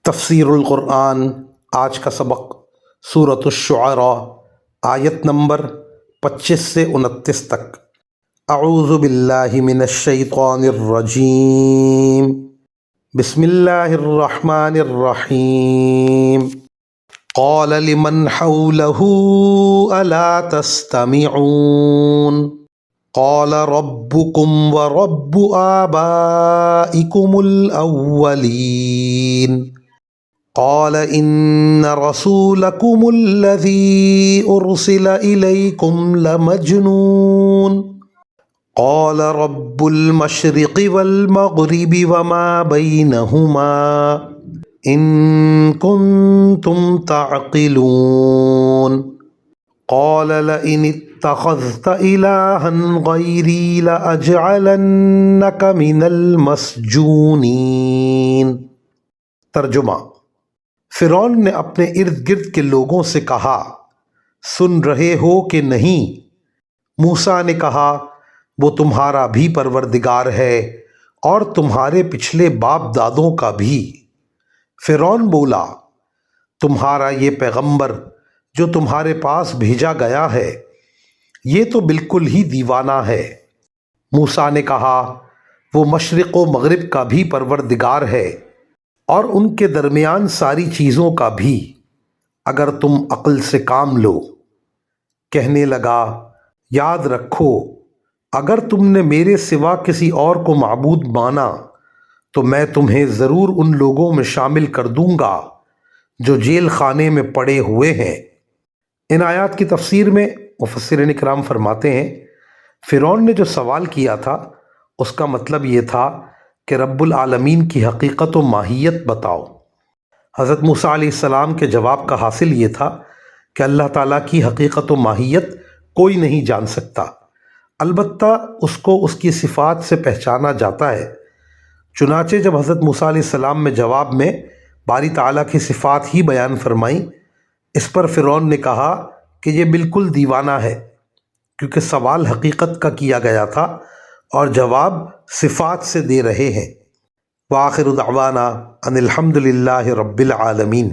تفسیر القرآن آج کا سبق سورۃ الشعراء آیت نمبر 25 سے 29 تک۔ اعوذ باللہ من الشیطان الرجیم، بسم اللہ الرحمن الرحیم۔ قال لمن حولہ الا تستمعون قال ربکم ورب آبائکم الاولین قال ان رسولکم الذی ارسل الیکم لمجنون قال رب المشرق والمغرب وما بینہما ان کنتم تعقلون قال لئن اتخذت الہا غیری لأجعلنک من المسجونین۔ ترجمہ: فرعون نے اپنے ارد گرد کے لوگوں سے کہا، سن رہے ہو کہ نہیں؟ موسیٰ نے کہا، وہ تمہارا بھی پروردگار ہے اور تمہارے پچھلے باپ دادوں کا بھی۔ فرعون بولا، تمہارا یہ پیغمبر جو تمہارے پاس بھیجا گیا ہے یہ تو بالکل ہی دیوانہ ہے۔ موسیٰ نے کہا، وہ مشرق و مغرب کا بھی پروردگار ہے اور ان کے درمیان ساری چیزوں کا بھی، اگر تم عقل سے کام لو۔ کہنے لگا، یاد رکھو اگر تم نے میرے سوا کسی اور کو معبود مانا تو میں تمہیں ضرور ان لوگوں میں شامل کر دوں گا جو جیل خانے میں پڑے ہوئے ہیں۔ ان آیات کی تفسیر میں مفسرین کرام فرماتے ہیں، فرعون نے جو سوال کیا تھا اس کا مطلب یہ تھا کہ رب العالمین کی حقیقت و ماہیت بتاؤ۔ حضرت موسیٰ علیہ السلام کے جواب کا حاصل یہ تھا کہ اللہ تعالیٰ کی حقیقت و ماہیت کوئی نہیں جان سکتا، البتہ اس کو اس کی صفات سے پہچانا جاتا ہے۔ چنانچہ جب حضرت موسیٰ علیہ السلام میں جواب میں باری تعالیٰ کی صفات ہی بیان فرمائیں، اس پر فرعون نے کہا کہ یہ بالکل دیوانہ ہے، کیونکہ سوال حقیقت کا کیا گیا تھا اور جواب صفات سے دے رہے ہیں۔ وآخر دعوانا ان الحمد للہ رب العالمین۔